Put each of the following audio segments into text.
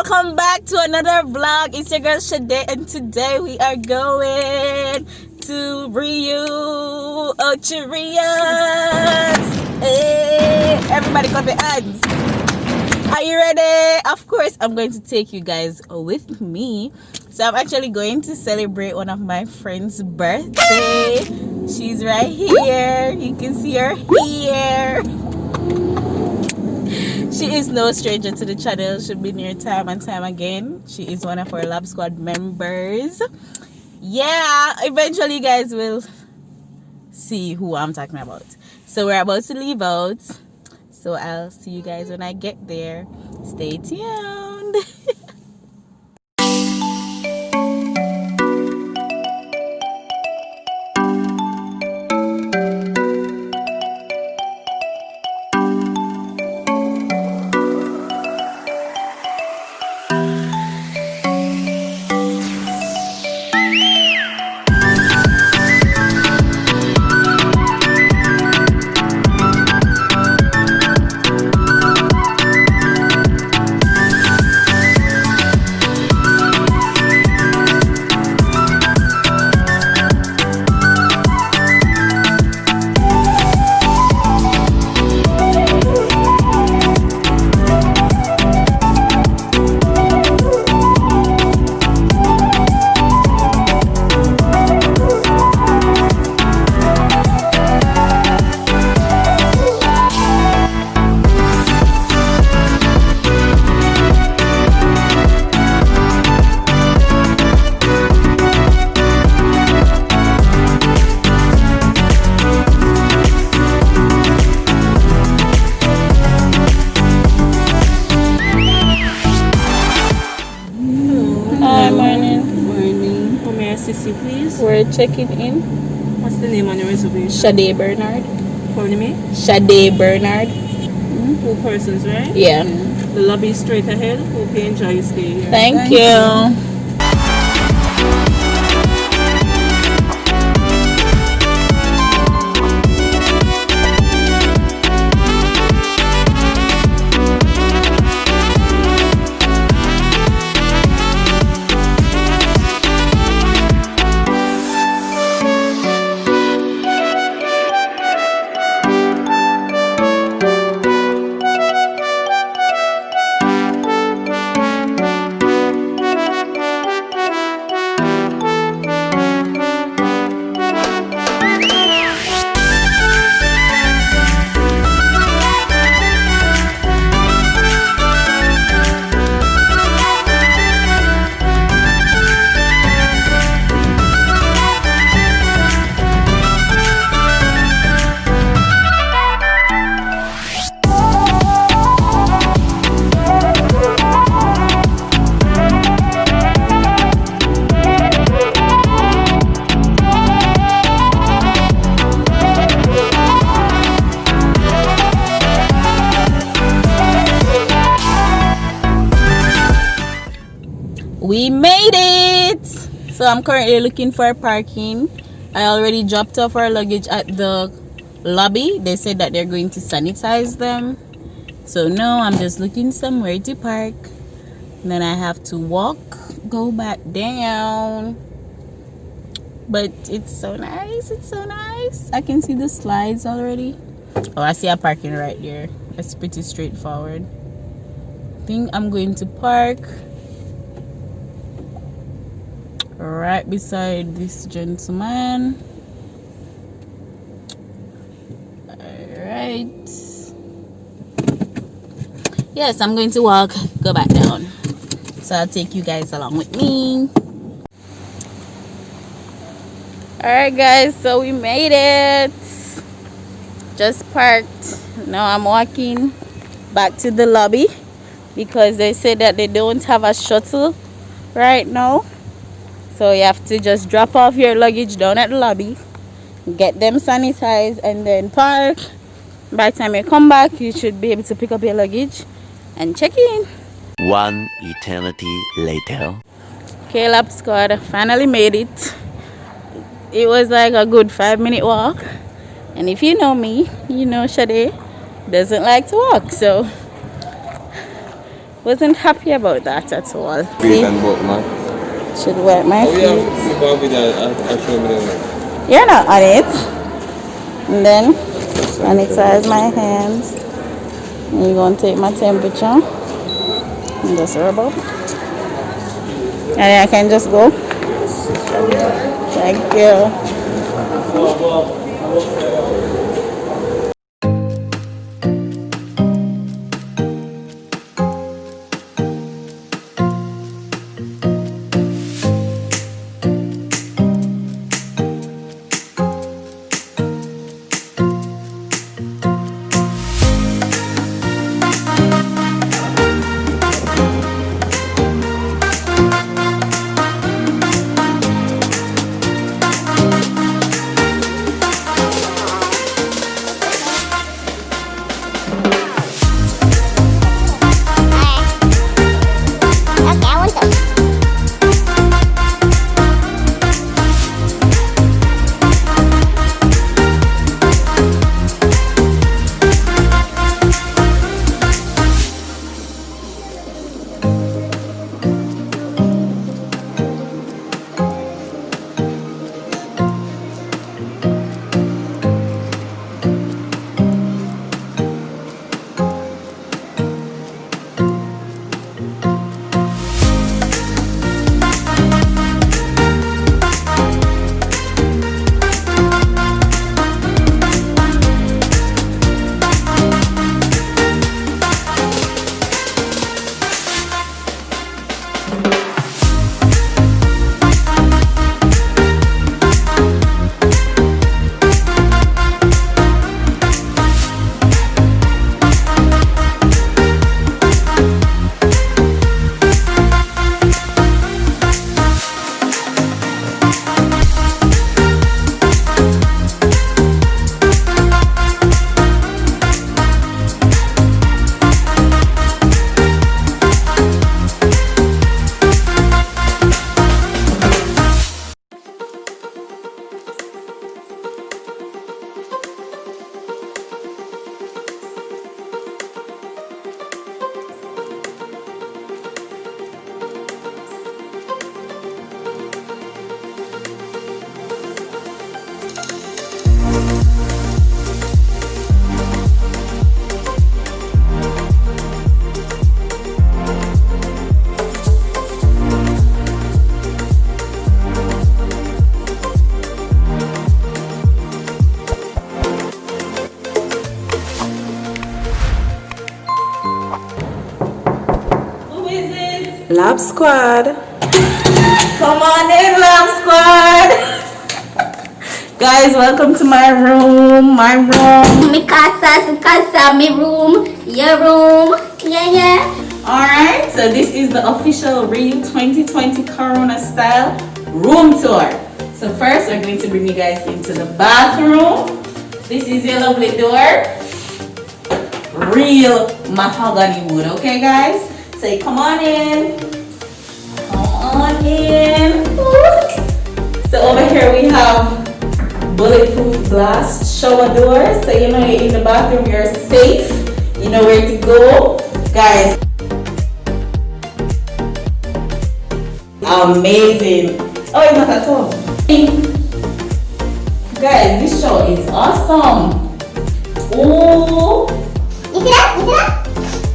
welcome back to another vlog. It's your girl Shade, and today we are going to RIU, OCHO RIOS. Hey, everybody clap your hands. Are you ready? Of course, I'm going to take you guys with me. So I'm actually going to celebrate one of my friend's birthday. She's right here. You can see her here. She is no stranger to the channel. She's been here time and time again. She is one of our lab squad members. Yeah, eventually you guys will see who I'm talking about. So we're about to leave out. So I'll see you guys when I get there. Stay tuned. Please. We're checking in. What's the name on your reservation? Shade Bernard. Pardon me? Shade Bernard. 2 persons, right? Yeah. The lobby is straight ahead. Hope you enjoy your stay here. Thank you. We made it. So I'm currently looking for parking. I already dropped off our luggage at the lobby. They said that they're going to sanitize them. So now I'm just looking somewhere to park. And then I have to walk, go back down. But it's so nice. It's so nice. I can see the slides already. Oh, I see a parking right there. That's pretty straightforward. I think I'm going to park right beside this gentleman. Alright. Yes, I'm going to walk, go back down. So I'll take you guys along with me. Alright guys, so we made it. Just parked. Now I'm walking back to the lobby because they said that they don't have a shuttle right now. So you have to just drop off your luggage down at the lobby, get them sanitized, and then park. By the time you come back, you should be able to pick up your luggage and check in. One eternity later. Okay, lab squad finally made it. It was like a good 5-minute walk. And if you know me, you know Shade doesn't like to walk. So Wasn't happy about that at all. Breathe See, and boat, man. should wet my Oh, yeah, feet. you bought me that. I show me that. You're not on it. And then sanitize my hands. And you're gonna take my temperature. And just rub up. And then I can just go. Thank you. Lab Squad. Come on in, Love Squad. Guys, welcome to my room. My room. Mi casa, su casa, mi room, your room. Yeah. Alright, so this is the official RIU 2020 Corona style room tour. So first we're going to bring you guys into the bathroom. This is your lovely door. Real mahogany wood, okay guys? So you come on in. Come on in. So over here we have bulletproof glass shower doors. So you know you're in the bathroom, you're safe. You know where to go. Guys, amazing. Oh, it's not at all. Guys, this show is awesome. Oh, You see that?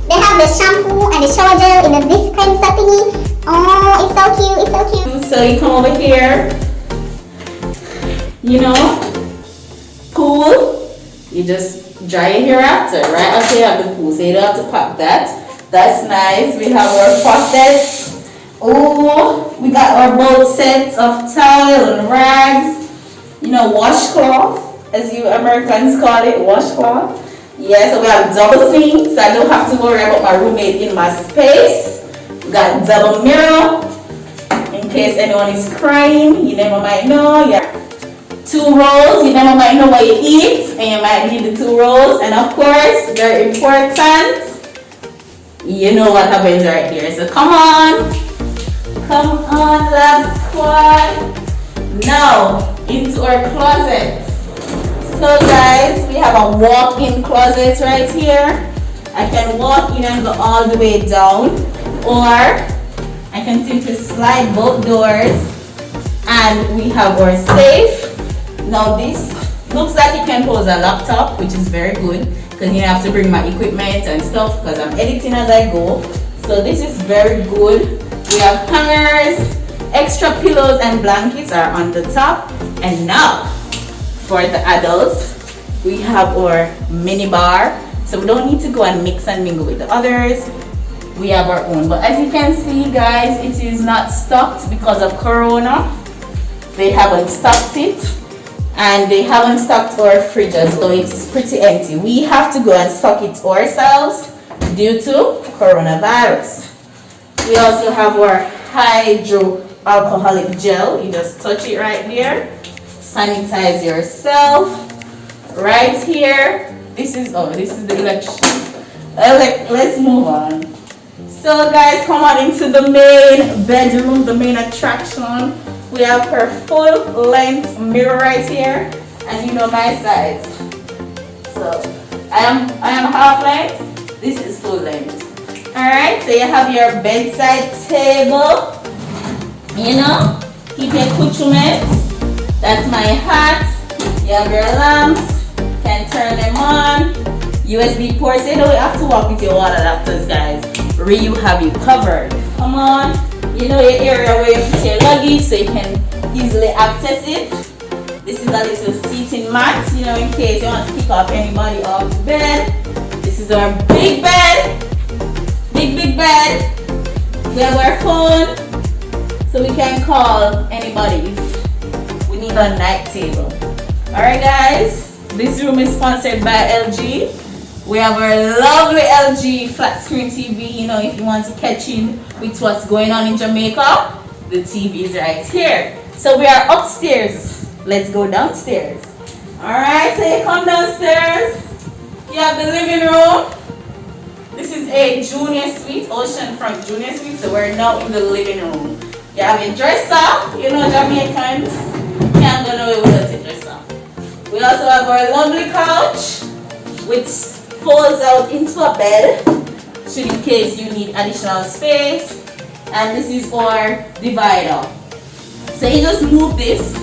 They have the shampoo and the shower gel in a dispenser thingy. Oh, it's so cute. so you come over here. You know, pool. You just dry your hair after, right? After you have the pool, so you don't have to pop that. That's nice. We have our faucets. Oh, we got our both sets of towel and rags. You know, washcloth, as you Americans call it, washcloth. Yeah, so we have double sinks, so I don't have to worry about my roommate in my space. We got double mirror, in case anyone is crying, you never might know. Yeah. 2 rolls, you never might know what you eat, and you might need the 2 rolls. And of course, very important, you know what happens right here. So come on, Love Squad. Now, into our closet. So guys, we have a walk-in closet right here. I can walk in and go all the way down, or I can simply slide both doors, and we have our safe. Now this looks like it can hold a laptop, which is very good because you have to bring my equipment and stuff because I'm editing as I go. So this is very good. We have hangers, extra pillows and blankets are on the top. And now for the adults, we have our mini bar. So we don't need to go and mix and mingle with the others. We have our own. But as you can see, guys, it is not stocked because of Corona. They haven't stocked it. And they haven't stocked our fridges, so it's pretty empty. We have to go and stock it ourselves due to coronavirus. We also have our hydroalcoholic gel. You just touch it right there. Sanitize yourself. Right here. This is the election. Let's move on. So guys, come on into the main bedroom, the main attraction. We have her full length mirror right here, and you know my size. So I am half length. This is full length. All right. So you have your bedside table. You know, keep your accoutrements. That's my hat. You have your lamps. Can turn them on. USB ports. You don't have to walk with your water adapters, guys. RIU have you covered. Come on. You know your area where you put your luggage so you can easily access it. This is a little seating mat, you know, in case you want to pick up anybody off the bed. This is our big bed. Big bed. We have our phone, so we can call anybody if we need a night table. Alright guys, this room is sponsored by LG. We have our lovely LG flat screen TV, you know, if you want to catch in with what's going on in Jamaica, the TV is right here. So we are upstairs. Let's go downstairs. Alright, so you come downstairs. You have the living room. This is a junior suite, oceanfront junior suite, so we're now in the living room. You have a dresser, you know, Jamaicans can't go nowhere without a dresser. We also have our lovely couch, which folds out into a bed, should in case you need additional space. And this is our divider. So you just move this,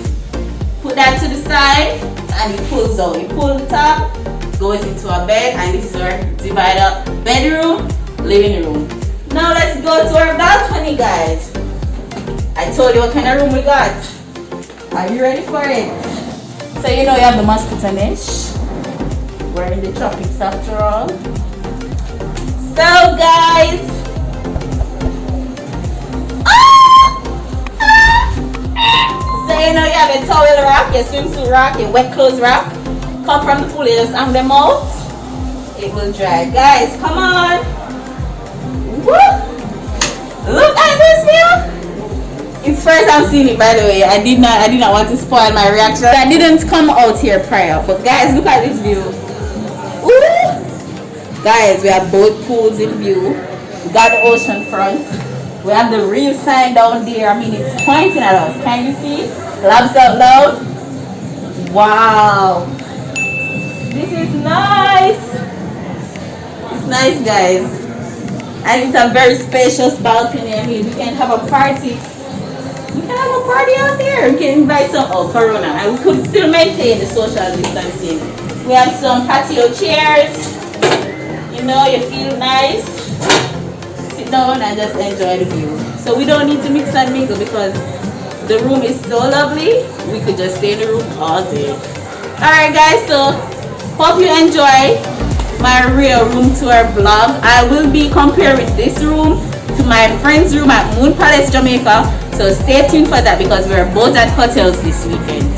put that to the side, and it pulls out. You pull the top, goes into a bed, and this is our divider. Bedroom, living room. Now let's go to our balcony, guys. I told you what kind of room we got. Are you ready for it? So you know you have the mosquito niche. We're in the tropics after all. So guys, so you know you have a towel rack, your swimsuit rack, your wet clothes rack. Come from the pool, you just hang them out. It will dry. Guys, come on. Woo! Look at this view. It's first I'm seeing it, by the way. I did not want to spoil my reaction. I didn't come out here prior, but guys, look at this view. Ooh. Guys, we have both pools in view. We got the ocean front. We have the RIU sign down there. I mean, it's pointing at us. Can you see? Labs out loud. Wow. This is nice. It's nice, guys. And it's a very spacious balcony. I mean, we can have a party. We can have a party out there. We can invite some, Corona. And we could still maintain the social distancing. We have some patio chairs. You know, you feel nice. Sit down and just enjoy the view. So we don't need to mix and mingle because the room is so lovely. We could just stay in the room all day. Alright guys, so hope you enjoy my real room tour vlog. I will be comparing this room to my friend's room at Moon Palace, Jamaica. So stay tuned for that because we're both at hotels this weekend.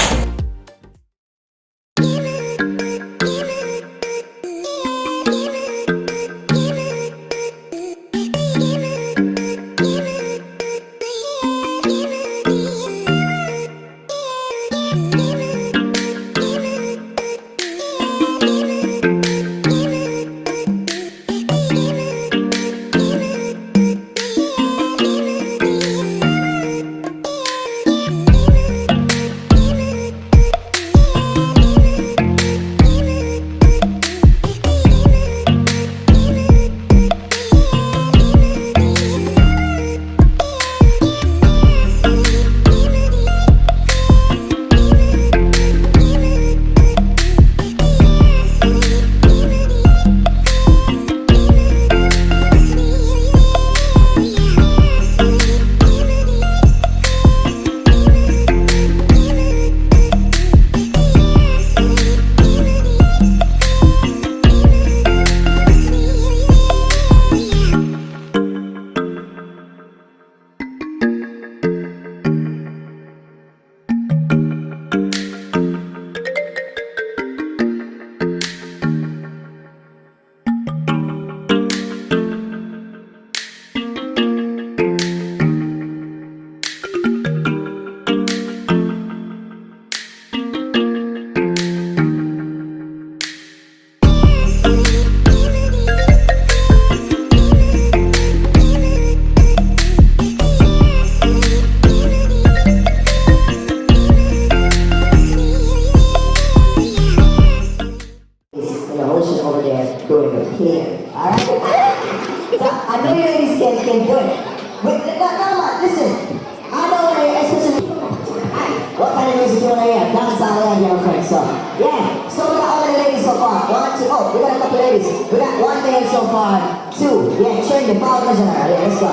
so. Yeah, so we got all the ladies so far. 1, 2, oh, we got a couple ladies. We got 1 male so far. 2, yeah, trendy, follow the general. Yeah, let's go.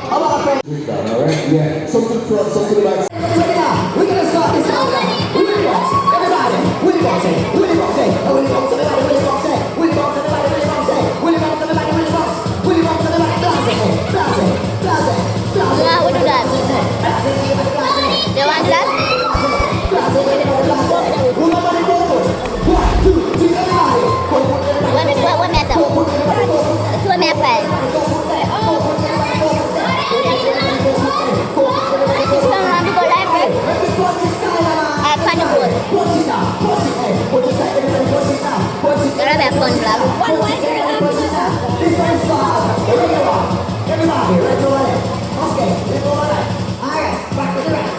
How about a friend? Alright, yeah. Some to the front, some to the back. Check it out. We're gonna start this out now. Willy box, everybody. Willy box, Willy box, Willy box, everybody. Willy box, Willy box, everybody. Willy box, Willy box, everybody. Willy box, Willy box, everybody. Blase, blase, blase, blase. Yeah, we do that. You want that? What matter? What matter? This is from Rambo Library. At Panabur. You're a fun vlog. Everybody, right to right. Okay, let's go right. Alright, back to the right.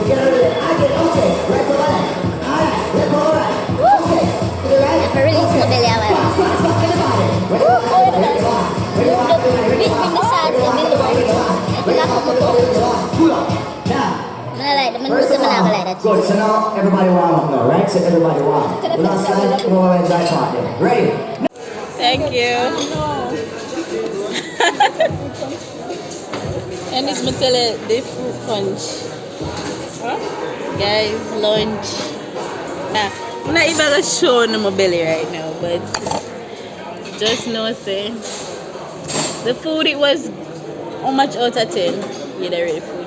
Get out of there. I get okay. Right to right. Alright, let's go right. Okay, to the right. For release the belly away. Squat, everybody. Good, so now everybody warm up now, right? So everybody warm. We're not slide, we're going to enjoy part there. Ready? Thank you. And it's Mattel the fruit punch. Huh? Guys, lunch. I'm not even gonna show on my belly right now, but just know say the food, it was how much out of 10? Yeah, the real food.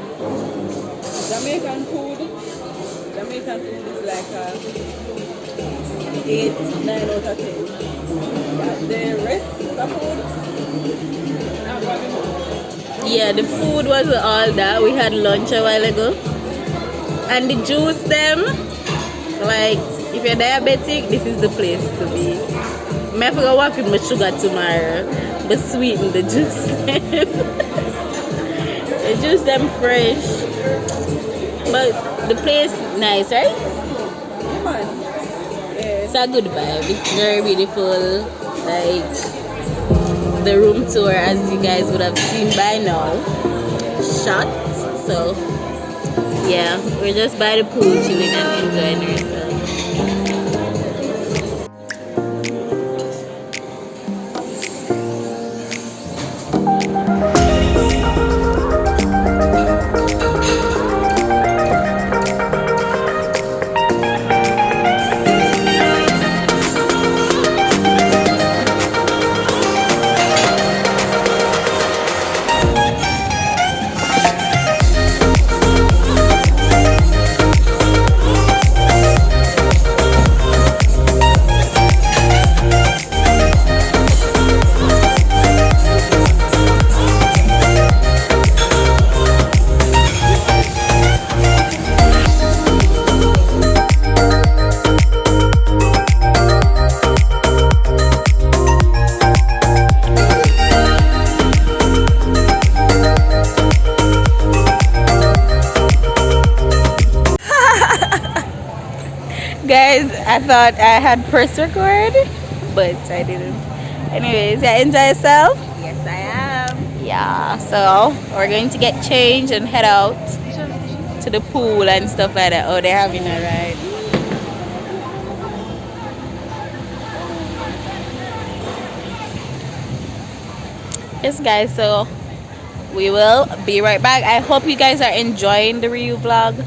Jamaican food is like 8, 9 out of 10. But the rest of food, not very much. Yeah, the food was all that. We had lunch a while ago. And the juice them, like if you're diabetic, this is the place to be. I have to go walk with my sugar tomorrow, but sweeten the juice. The juice them fresh. But the place nice, right? It's a good vibe. It's very beautiful. Like the room tour, as you guys would have seen by now, shot. So yeah, we're just by the pool chilling and enjoying ourselves. Guys, I thought I had press record, but I didn't. Anyways, yeah, enjoy yourself? Yes, I am. Yeah, so we're going to get changed and head out to the pool and stuff like that. Oh, they're having a ride. Yes, guys, so we will be right back. I hope you guys are enjoying the RIU vlog.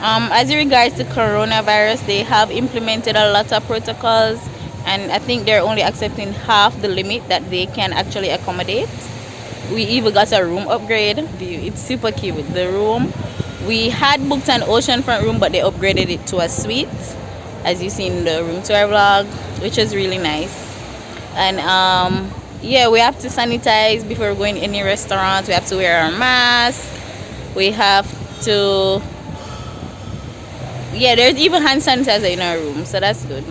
As in regards to coronavirus, they have implemented a lot of protocols, and I think they're only accepting half the limit that they can actually accommodate. We even got a room upgrade. It's super cute. The room, we had booked an oceanfront room, but they upgraded it to a suite, as you see in the room tour vlog, which is really nice. And yeah, we have to sanitize before going any restaurants. We have to wear our mask. We have to, yeah, there's even hand sanitizer in our room, so that's good.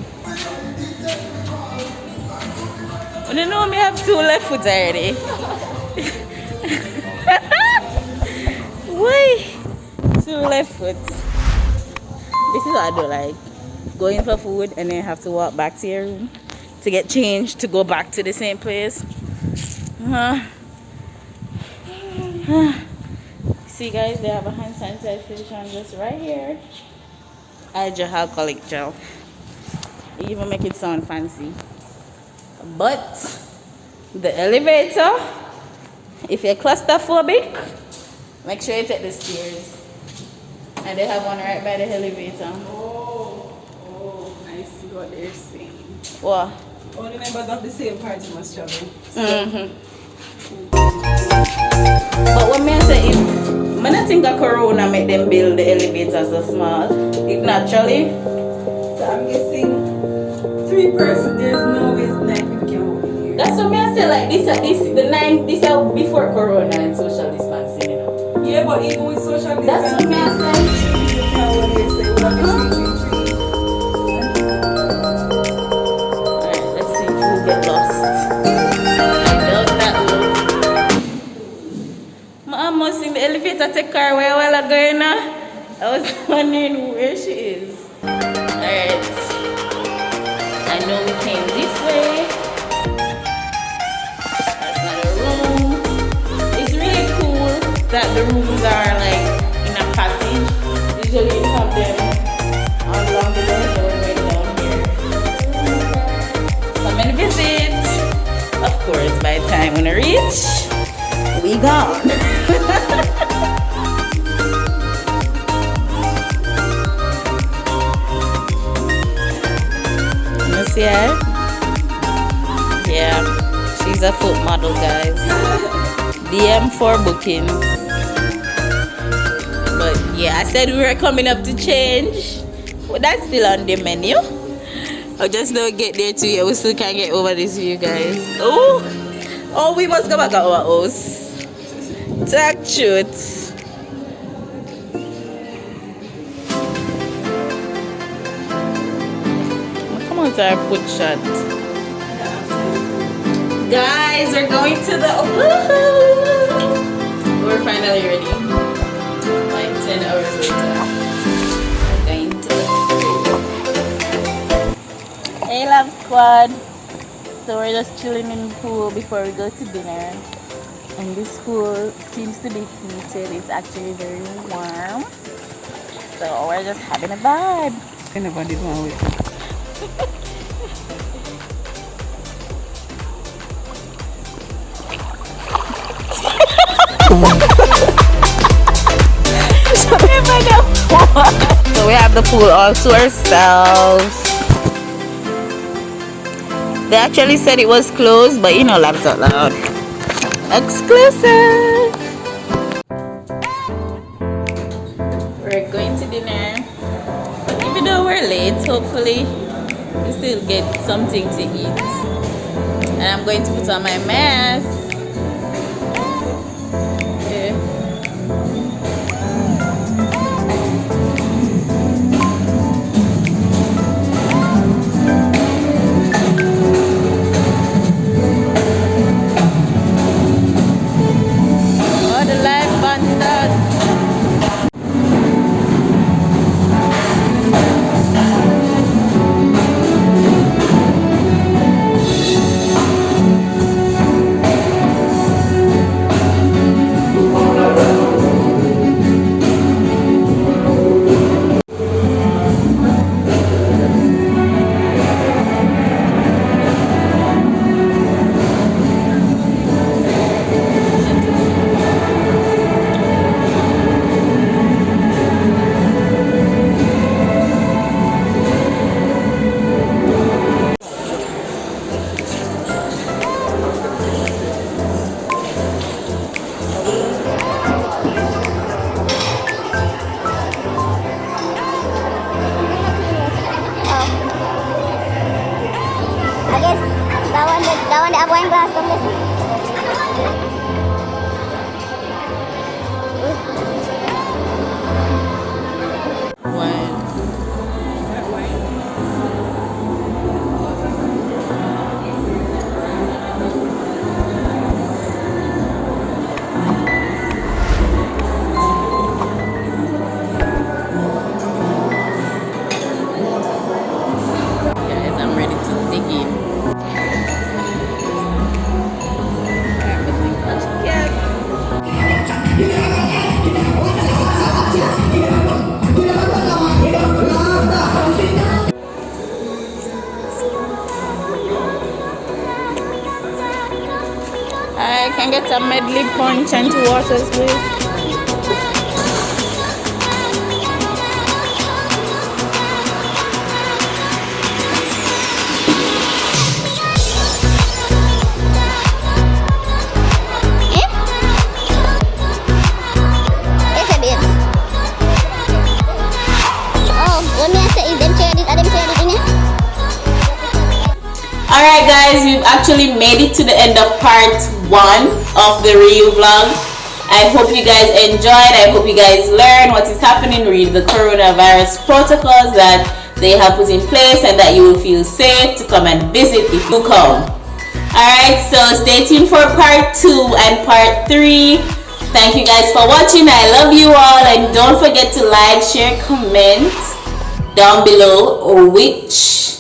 I don't know, me have 2 left foot already. Why? 2 left foot. This is what I do, like going for food and then have to walk back to your room to get changed to go back to the same place. See guys, they have a hand sanitizer station just right here. hydroalcoholic gel. You even make it sound fancy. But the elevator, if you're claustrophobic, make sure you take the stairs. And they have one right by the elevator. Oh, I see what they're saying. What? Only members of the same party must travel. But what me I say is, I don't think a corona make them build the elevator so small. It naturally. So I'm guessing 3 persons, there's no way 9 people can hold it here. That's what me I say, like this are before corona and social distancing, you know. Yeah, but even with social distancing, That's what me I say. 3 people can hold here, so it would have been 3. Alright, let's see if we get lost. I doubt that low. I almost seen the elevator take her away a while ago, you know. I was wondering where she is. Alright. I know we came this way. That's not a room. It's really cool that the rooms are like in a passage. Usually you have them along the way, so we're right down here. Come and visit. Of course, by the time when I reach, we gone. You see her? Yeah, she's a foot model, guys. DM for bookings. But yeah, I said we were coming up to change. Well, that's still on the menu. I just don't get there too yet. We still can't get over this view, guys. Oh, we must go back at our house. Talk truth. Come on to our food shot. Guys, we're going to the we're finally ready. Like 10 hours later. We're going to Hey Love Squad. So we're just chilling in the pool before we go to dinner. And this pool seems to be heated. It's actually very warm. So we're just having a vibe. I never did one with it. So we have the pool all to ourselves. They actually said it was closed, but you know, laughs out loud. Exclusive. We're going to dinner. Even though we're late, hopefully we still get something to eat. And I'm going to put on my mask. Okay. Oh, the live band starts. I guess that one wine glass don't listen. Guys, I'm ready to dig in. get a medley punch and 2 waters, please? Alright guys, we've actually made it to the end of part 1 of the RIU vlog. I hope you guys enjoyed. I hope you guys learned what is happening, read the coronavirus protocols that they have put in place, and that you will feel safe to come and visit if you come. Alright, so stay tuned for part 2 and part 3. Thank you guys for watching. I love you all, and don't forget to like, share, comment down below which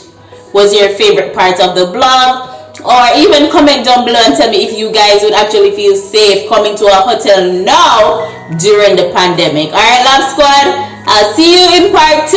was your favorite part of the vlog, or even comment down below and tell me if you guys would actually feel safe coming to a hotel now during the pandemic. Alright, love squad, I'll see you in part 2.